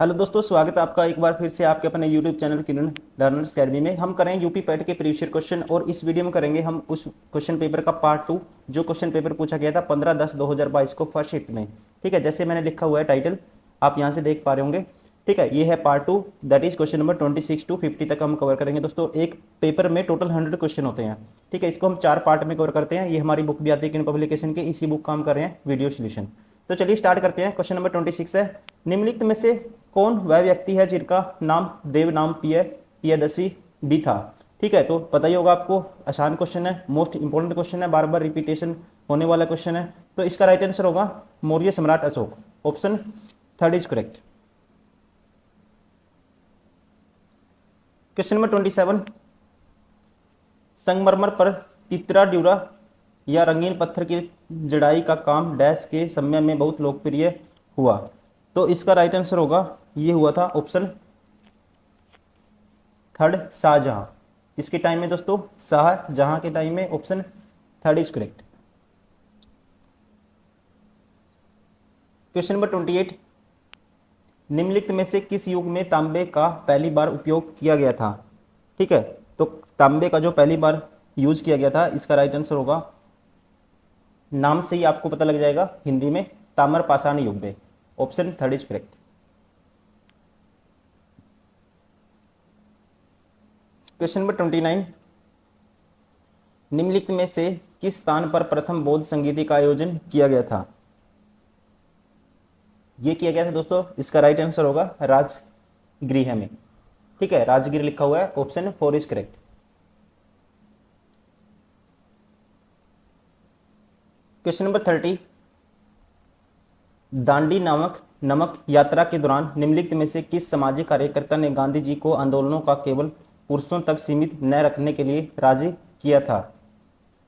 Hello दोस्तों, स्वागत है आपका एक बार फिर से आपके अपने यूट्यूब चैनल किरण लर्नर्स अकेडमी में। हम करें यूपी पैट के प्रीवियस क्वेश्चन और इस वीडियो में करेंगे हम उस क्वेश्चन पेपर का पार्ट 2 जो क्वेश्चन पेपर पूछा गया था 15/10/2022 को फर्स्ट शिफ्ट में। ठीक है, जैसे मैंने लिखा हुआ है टाइटल, आप यहाँ से देख पा रहे होंगे। ठीक है, ये है part 2, that is question number 26 to 50 तक हम कवर करेंगे। दोस्तों एक पेपर में टोटल 100 क्वेश्चन होते हैं। ठीक है, इसको हम 4 पार्ट में कवर करते हैं। ये हमारी बुक भी आती है किरण पब्लिकेशन के, इसी बुक का हम कर रहे हैं वीडियो सोल्यूशन। तो चलिए स्टार्ट करते हैं। क्वेश्चन नंबर 26 है, निम्नलिखित में से कौन वह व्यक्ति है जिनका नाम देव नाम पियदसी भी था। ठीक है, तो पता ही होगा आपको, आसान क्वेश्चन है, मोस्ट इंपोर्टेंट क्वेश्चन है, बार बार रिपीटेशन होने वाला क्वेश्चन है। तो इसका राइट आंसर होगा मौर्य सम्राट Ashok. Option third is correct. Question number 27, संगमरमर पर पितरा ड्यूरा या रंगीन पत्थर की जड़ाई का काम डैश के समय में बहुत लोकप्रिय हुआ। तो इसका राइट आंसर होगा, ये हुआ था ऑप्शन थर्ड, शाहजहां। किसके टाइम में दोस्तों? शाहजहां के टाइम में। Option third is correct. Question number 28, निम्नलिखित में से किस युग में तांबे का पहली बार उपयोग किया गया था। ठीक है, तो तांबे का जो पहली बार यूज किया गया था, इसका राइट आंसर होगा, नाम से ही आपको पता लग जाएगा हिंदी में, ताम्र पाषाण युग में। Option third is correct. Question number 29, निम्नलिखित में से किस स्थान पर प्रथम बौद्ध संगीति का आयोजन किया गया था। यह किया गया था दोस्तों, इसका राइट आंसर होगा राजगृह में। ठीक है, राजगृह लिखा हुआ है। Option four is correct. Question number 30, Dandi नामक नमक यात्रा के दौरान निम्नलिखित में से किस सामाजिक कार्यकर्ता ने गांधी जी को आंदोलनों का केवल पुरुषों तक सीमित न रखने के लिए राजी किया था।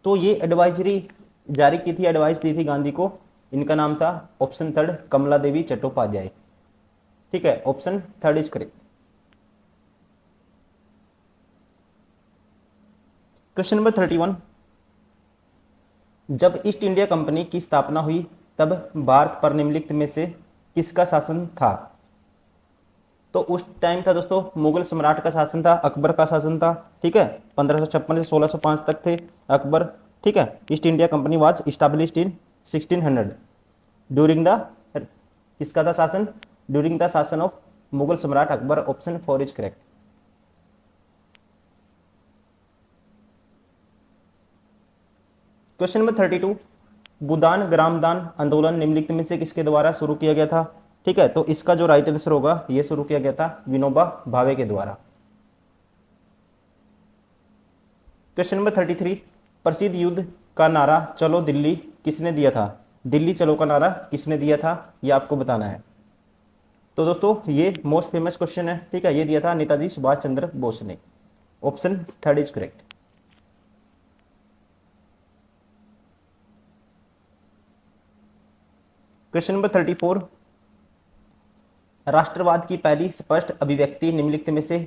तो ये एडवाइजरी जारी की थी, एडवाइस दी थी गांधी को। इनका नाम था ऑप्शन थर्ड, कमला देवी चट्टोपाध्याय। ठीक है, option third is correct. Question number 31, जब ईस्ट इंडिया कंपनी की स्थापना हुई तब भारत पर निम्नलिखित में से किसका शासन था। तो उस टाइम था दोस्तों मुगल सम्राट का शासन था, अकबर का शासन था। ठीक है, 1556 से 1605 तक थे अकबर। ठीक है, east India company was established in 1600 during the, किसका था शासन? ड्यूरिंग द शासन ऑफ मुगल सम्राट Akbar. Option four is correct. Question number 32, भूदान ग्रामदान आंदोलन निम्नलिखित में से किसके द्वारा शुरू किया गया था। ठीक है, तो इसका जो राइट आंसर होगा, यह शुरू किया गया था विनोबा भावे के द्वारा। क्वेश्चन नंबर 33, प्रसिद्ध युद्ध का नारा चलो दिल्ली किसने दिया था। दिल्ली चलो का नारा किसने दिया था, यह आपको बताना है। तो दोस्तों ये मोस्ट फेमस क्वेश्चन है। ठीक है, ये दिया था नेताजी सुभाष चंद्र बोस ने। Option third is correct. Question number 34, राष्ट्रवाद की पहली स्पष्ट अभिव्यक्ति निम्नलिखित में से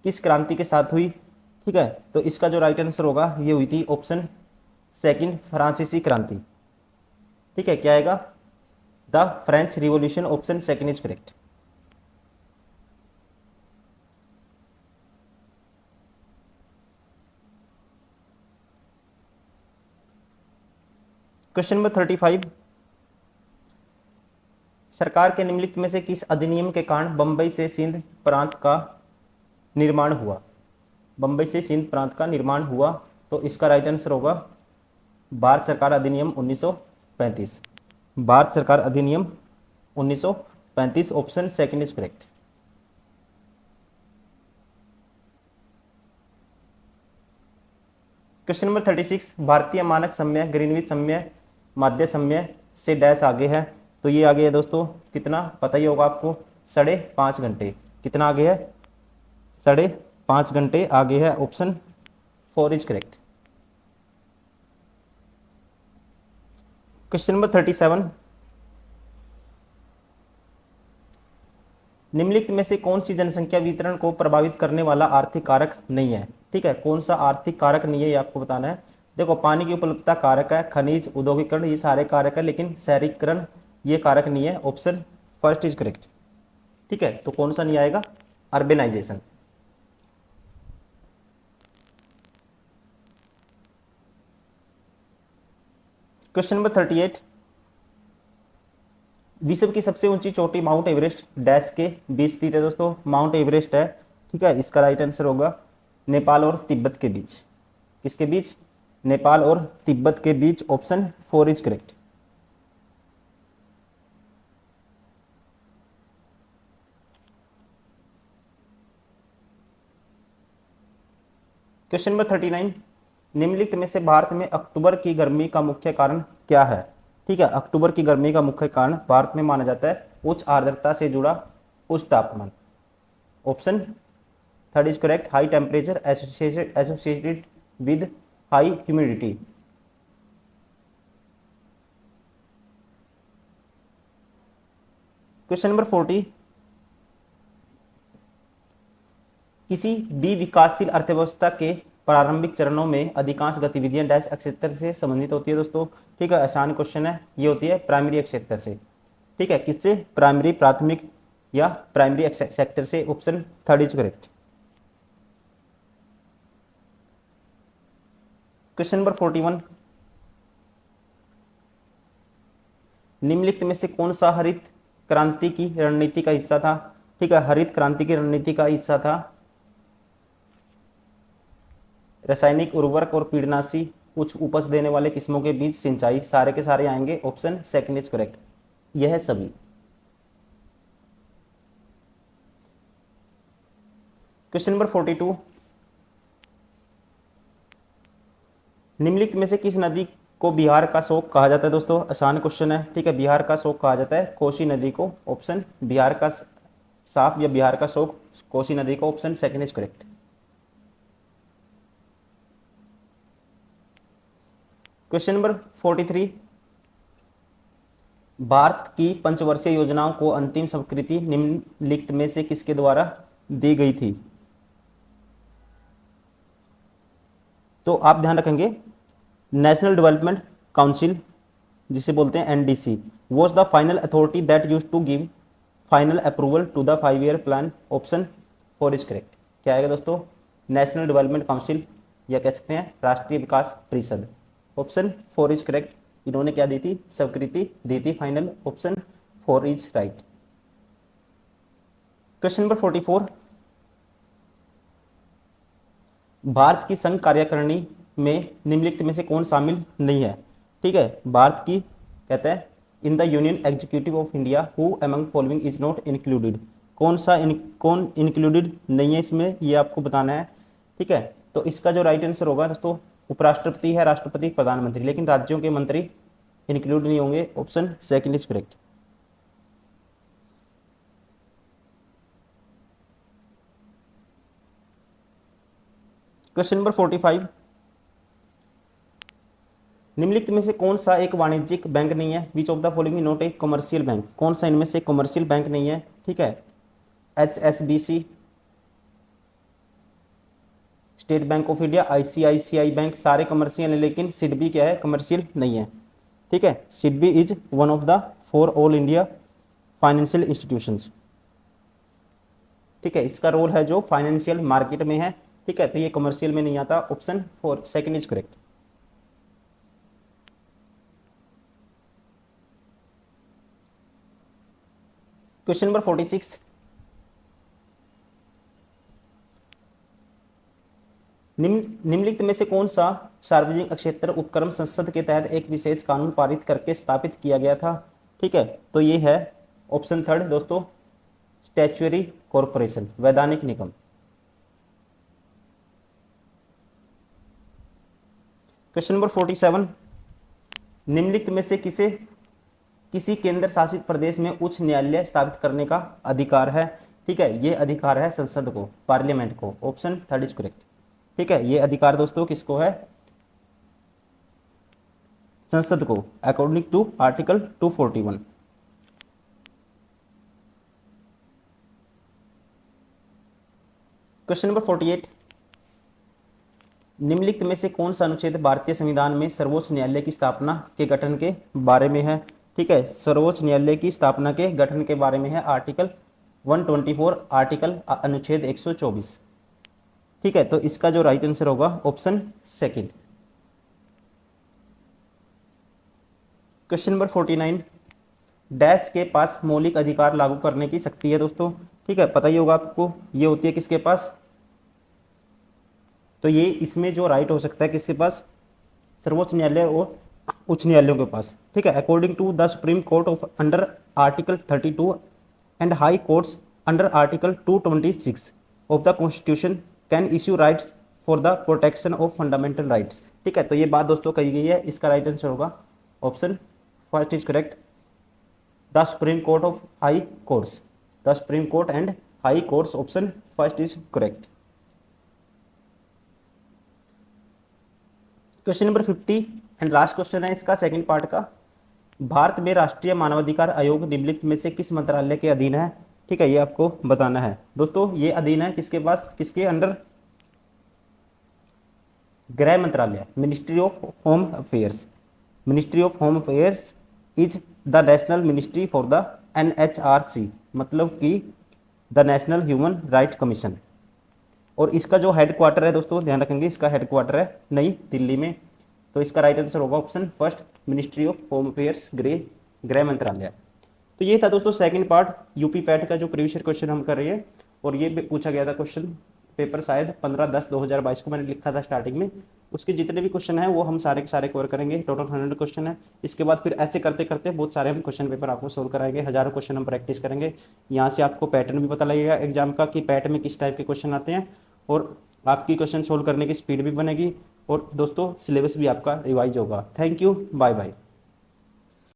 किस क्रांति के साथ हुई। ठीक है, तो इसका जो राइट आंसर होगा, ये हुई थी ऑप्शन सेकंड, फ्रांसीसी क्रांति। ठीक है, क्या आएगा? The French revolution. Option second is correct. Question number 35, सरकार के निम्नलिखित में से किस अधिनियम के कारण बंबई से सिंध प्रांत का निर्माण हुआ। बंबई से सिंध प्रांत का निर्माण हुआ, तो इसका राइट आंसर होगा भारत सरकार अधिनियम 1935। भारत सरकार अधिनियम 1935। Option second is correct. Question number 36, भारतीय मानक समय ग्रीनविच समय माध्य समय से डैश आगे है। तो ये आगे है दोस्तों, कितना पता ही होगा आपको, 5.5 घंटे। कितना आगे है? 5.5 घंटे आगे है। Option four is correct. Question number 37, निम्नलिखित में से कौन सी जनसंख्या वितरण को प्रभावित करने वाला आर्थिक कारक नहीं है। ठीक है, कौन सा आर्थिक कारक नहीं है, ये आपको बताना है। देखो, पानी की उपलब्धता कारक है, खनिज औद्योगिकरण, ये सारे कारक है, लेकिन शहरीकरण ये कारक नहीं है। Option first is correct. ठीक है, तो कौन सा नहीं आएगा, अर्बेनाइजेशन। क्वेश्चन नंबर 38, विश्व की सबसे ऊंची चोटी माउंट एवरेस्ट डैश के बीच स्थित है दोस्तों, माउंट एवरेस्ट है, ठीक है। इसका राइट आंसर होगा नेपाल और तिब्बत के बीच। किसके बीच, नेपाल और तिब्बत के बीच, option 4 is correct. Question number 39, निम्नलिखित में से भारत में अक्टूबर की गर्मी का मुख्य कारण क्या है, ठीक है। अक्टूबर की गर्मी का मुख्य कारण भारत में माना जाता है उच्च आर्द्रता से जुड़ा उच्च तापमान। Option 3 is correct, high temperature associated with high humidity. Question number 40, किसी भी विकासशील अर्थव्यवस्था के प्रारंभिक चरणों में अधिकांश गतिविधियां डैश क्षेत्र से संबंधित होती है दोस्तों, ठीक है। आसान क्वेश्चन है, ये होती है प्राइमरी क्षेत्र से, ठीक है। किससे, प्राइमरी, प्राथमिक या प्राइमरी सेक्टर से, option 3 is correct. Question number 41, निम्नलिखित में से कौन सा हरित क्रांति की रणनीति का हिस्सा था, ठीक है। हरित क्रांति की रणनीति का हिस्सा था रासायनिक उर्वरक और कीटनाशी उच्च उपज देने वाले किस्मों के बीच सिंचाई, सारे के सारे आएंगे, ऑप्शन 2 इज करेक्ट, यह सभी। क्वेश्चन नंबर 42, निम्नलिखित में से किस नदी को बिहार का शोक कहा जाता है दोस्तों, आसान क्वेश्चन है, ठीक है। बिहार का शोक कहा जाता है कोसी नदी को, ऑप्शन बिहार का साफ या बिहार का शोक कोसी नदी को, option 2 is correct. Question number 43, Bharat की पंचवर्षीय योजनाओं को अंतिम स्वीकृति निम्नलिखित में से किसके द्वारा दी गई थी, तो आप ध्यान रखेंगे नेशनल डेवलपमेंट काउंसिल जिसे बोलते हैं NDC was the final authority that use to give final approval to the 5 year plan, option 4 is correct. क्या आएगा दोस्तों, नेशनल डेवलपमेंट काउंसिल या कह सकते हैं राष्ट्रीय विकास परिषद, ऑप्शन 4 इज करेक्ट। इन्होंने क्या दी थी, स्वीकृति दी थी final, option 4 is right. Question number 44, Bharat की संघ कार्यकारिणी में निम्नलिखित में से कौन शामिल नहीं है, ठीक है। भारत की कहते हैं in the union executive of India who among following is not included, कौन सा कौन इंक्लूडेड नहीं है इसमें, ये आपको बताना है, ठीक है। तो इसका जो राइट आंसर होगा दोस्तों, उपराष्ट्रपति है, राष्ट्रपति, प्रधानमंत्री, लेकिन राज्यों के मंत्री इंक्लूड नहीं होंगे, option 2 is correct. Question number 45, निम्नलिखित में से कौन सा एक वाणिज्यिक बैंक नहीं है, which of the following not a commercial bank, कौन सा इनमें से कमर्शियल बैंक नहीं है, ठीक है। HSBC, state bank of India, ICICI bank, सारे कमर्शियल है, लेकिन सिडबी क्या है, कमर्शियल नहीं है, ठीक है। SIDBI is one of the 4 all India financial institutions, ठीक है। इसका रोल है जो फाइनेंशियल मार्केट में है, ठीक है, तो ये कमर्शियल में नहीं आता, option 4 2 is correct. Question number 46, निम्नलिखित में से कौन सा सार्वजनिक क्षेत्र उपक्रम संसद के तहत एक विशेष कानून पारित करके स्थापित किया गया था, ठीक है। तो ये है ऑप्शन 3 दोस्तों, स्टैच्यूटरी कॉरपोरेशन, वैधानिक निगम। क्वेश्चन नंबर 47, निम्नलिखित में से किसी केंद्र शासित प्रदेश में उच्च न्यायालय स्थापित करने का अधिकार है, ठीक है। ये अधिकार है संसद को, पार्लियामेंट को, ऑप्शन 3 इज करेक्ट, ठीक है। ये अधिकार दोस्तों किसको है, संसद को, according to article 241। Question number 48, निम्नलिखित में से कौन सा अनुच्छेद भारतीय संविधान में सर्वोच्च न्यायालय की स्थापना के गठन के बारे में है, ठीक है। सर्वोच्च न्यायालय की स्थापना के गठन के बारे में है आर्टिकल 124 आर्टिकल अनुच्छेद 124। ठीक है, तो इसका जो राइट आंसर होगा option second. Question number 49, dash के पास मौलिक अधिकार लागू करने की शक्ति है दोस्तों। ठीक है, पता ही होगा आपको, ये होती है किसके पास, तो ये इसमें जो राइट हो सकता है किसके पास, सर्वोच्च न्यायालय और उच्च न्यायालयों के पास। ठीक है, according to the Supreme Court of under article 32 and high courts under article 226 of the constitution can issue rights for the protection of fundamental rights. ठीक है, तो ये बात दोस्तों कही गई है, इसका राइट आंसर होगा option first is correct, the Supreme Court of high courts, the Supreme court and high courts, option first is correct. Question number 50 and last question है इसका, सेकंड पार्ट का। भारत में राष्ट्रीय मानवाधिकार आयोग निम्नलिखित में से किस मंत्रालय के अधीन है। ठीक है, ये आपको बताना है दोस्तों, ये अधीन है किसके पास, किसके अंडर, गृह मंत्रालय, ministry of home affairs. Ministry of home affairs is the national ministry for the NHRC, मतलब कि the national human rights commission. और इसका जो हेड क्वार्टर है दोस्तों, ध्यान रखेंगे, इसका हेड क्वार्टर है नई दिल्ली में। तो इसका राइट आंसर होगा option first, ministry of home affairs, गृह मंत्रालय। तो ये था दोस्तों सेकंड पार्ट यूपी पैट का जो प्रीवियस क्वेश्चन हम कर रहे हैं, और ये पूछा गया था क्वेश्चन पेपर शायद 15/10/2022 को मैंने लिखा था स्टार्टिंग में। उसके जितने भी क्वेश्चन हैं वो हम सारे के सारे कवर करेंगे, टोटल 100 क्वेश्चन है। इसके बाद फिर ऐसे करते करते बहुत सारे हम क्वेश्चन पेपर आपको सोल्व कराएंगे, हजारों क्वेश्चन हम प्रैक्टिस करेंगे। यहाँ से आपको पैटर्न भी पता लगेगा एग्जाम का कि पैटर्न में किस टाइप के क्वेश्चन आते हैं, और आपकी क्वेश्चन सोल्व करने की स्पीड भी बनेगी, और दोस्तों सिलेबस भी आपका रिवाइज होगा। Thank you, bye bye.